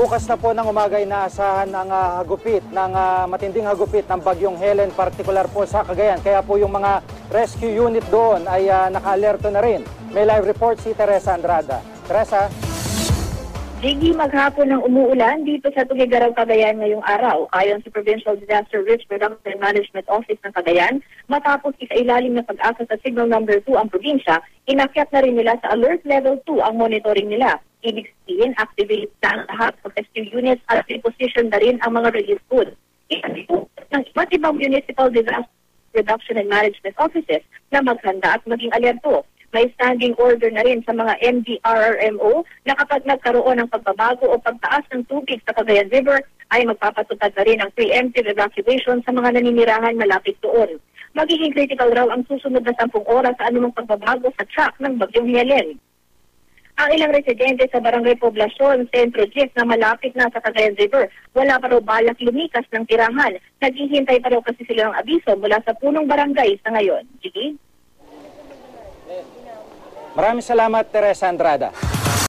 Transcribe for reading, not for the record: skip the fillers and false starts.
Bukas na po ng umaga inaasahan ang matinding hagupit ng bagyong Helen, partikular po sa Cagayan. Kaya po yung mga rescue unit doon ay naka-alerto na rin. May live report si Teresa Andrada. Teresa? Jiggy, maghapon ng umuulan dito sa Tugigaraw, Cagayan ngayong araw. Ayon sa Provincial Disaster Risk Reduction and Management Office ng Cagayan, matapos isailalim na pag-asa sa Signal Number 2 ang probinsya, inakyat na rin nila sa Alert Level 2 ang monitoring nila. Ibig sabihin, activate na ang lahat ng rescue units at reposition na rin ang mga relief goods. Ito ng iba't ibang municipal disaster reduction and management offices na maghanda at maging alerto. May standing order na rin sa mga MDRRMO na kapag nagkaroon ng pagbabago o pagtaas ng tubig sa Cagayan River ay magpapatupad na rin ang preemptive evacuation sa mga naninirahan malapit doon. Magiging critical raw ang susunod na 10 oras sa anumang pagbabago sa track ng bagyong Helen. Ang ilang residente sa Barangay Poblacion, Centro Jeep na malapit na sa Cagayan River, wala pa raw balak lumikas ng tirahan. Naghihintay pa raw kasi sila ng abiso mula sa punong barangay sa ngayon. Gigi? Maraming salamat, Teresa Andrada.